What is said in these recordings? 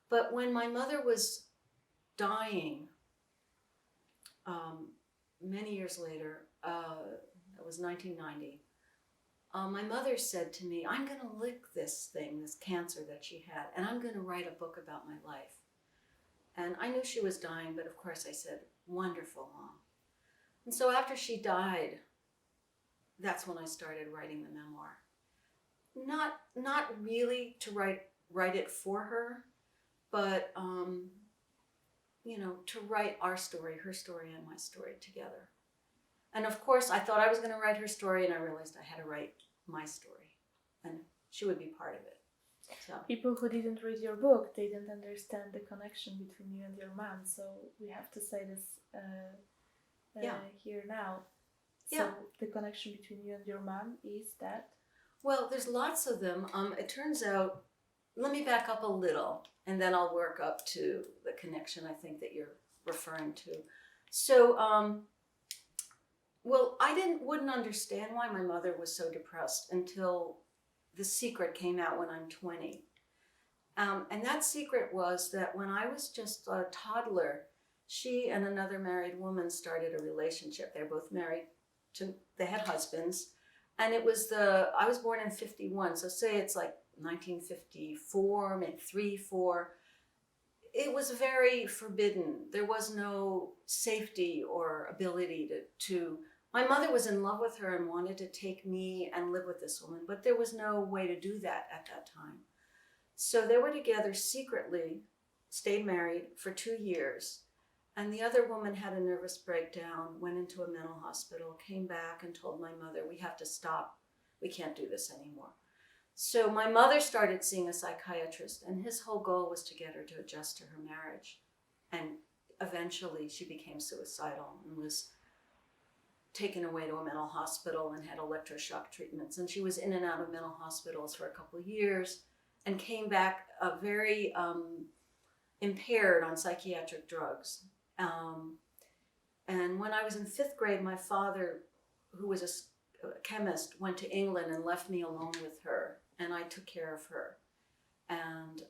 But when my mother was dying, many years later, it was 1990, my mother said to me, I'm going to lick this thing, this cancer that she had, and I'm going to write a book about my life. And I knew she was dying, but of course I said, wonderful, Mom. And so after she died, that's when I started writing the memoir. Not really to write it for her, but to write our story, her story and my story together. And of course, I thought I was going to write her story, and I realized I had to write my story, and she would be part of it. So people who didn't read your book, they didn't understand the connection between you and your mom. So we have to say this here now. So the connection between you and your mom is that? Well, there's lots of them. It turns out, let me back up a little, and then I'll work up to the connection I think that you're referring to. So, well, I wouldn't understand why my mother was so depressed until the secret came out when I'm 20. And that secret was that when I was just a toddler, she and another married woman started a relationship. They're both married, they had husbands. And it was I was born in 51, so say it's like 1954, maybe 3, 4. It was very forbidden. There was no safety or ability to. My mother was in love with her and wanted to take me and live with this woman, but there was no way to do that at that time. So they were together secretly, stayed married for 2 years. And the other woman had a nervous breakdown, went into a mental hospital, came back and told my mother, we have to stop. We can't do this anymore. So my mother started seeing a psychiatrist, and his whole goal was to get her to adjust to her marriage. And eventually she became suicidal and was taken away to a mental hospital and had electroshock treatments. And she was in and out of mental hospitals for a couple of years and came back very impaired on psychiatric drugs. And when I was in 5th grade, my father, who was a chemist, went to England and left me alone with her, and I took care of her. And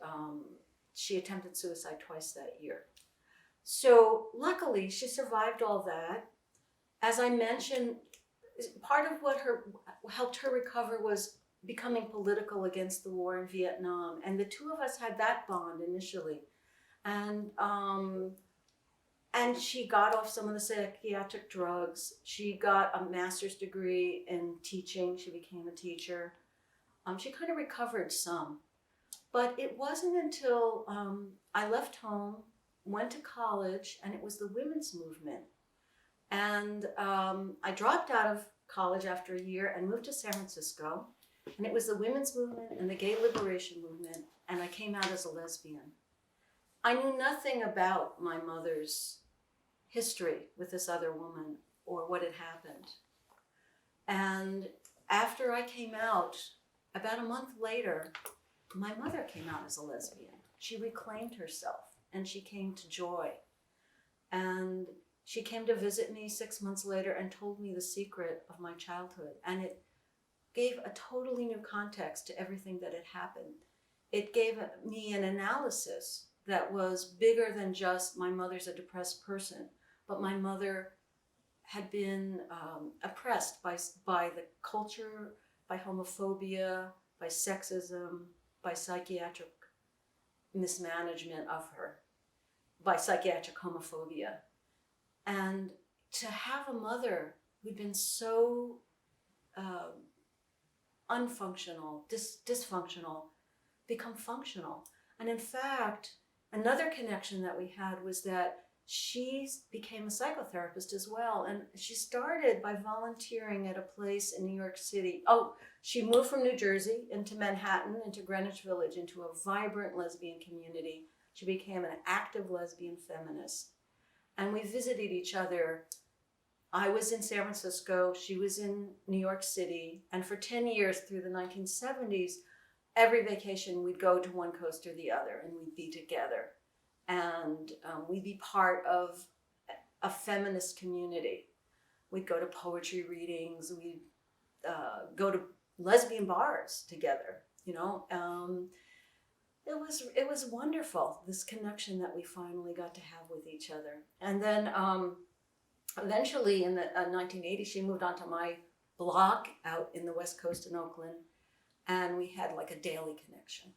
she attempted suicide twice that year. So luckily, she survived all that. As I mentioned, part of what helped her recover was becoming political against the war in Vietnam. And the two of us had that bond initially. And she got off some of the psychiatric drugs. She got a master's degree in teaching. She became a teacher. She kind of recovered some. But it wasn't until I left home, went to college, and it was the women's movement. And I dropped out of college after a year and moved to San Francisco. And it was the women's movement and the gay liberation movement. And I came out as a lesbian. I knew nothing about my mother's history with this other woman or what had happened. And after I came out, about a month later, my mother came out as a lesbian. She reclaimed herself and she came to Joy. And she came to visit me 6 months later and told me the secret of my childhood. And it gave a totally new context to everything that had happened. It gave me an analysis that was bigger than just my mother's a depressed person, but my mother had been oppressed by the culture, by homophobia, by sexism, by psychiatric mismanagement of her, by psychiatric homophobia. And to have a mother who'd been so unfunctional, dysfunctional, become functional. And in fact, another connection that we had was that she became a psychotherapist as well. And she started by volunteering at a place in New York City. Oh, she moved from New Jersey into Manhattan, into Greenwich Village, into a vibrant lesbian community. She became an active lesbian feminist. And we visited each other. I was in San Francisco, she was in New York City. And for 10 years through the 1970s, every vacation we'd go to one coast or the other and we'd be together. And we'd be part of a feminist community. We'd go to poetry readings, we'd go to lesbian bars together, you know. It was wonderful, this connection that we finally got to have with each other. And then eventually in the 1980s, she moved onto my block out in the West Coast in Oakland, and we had like a daily connection.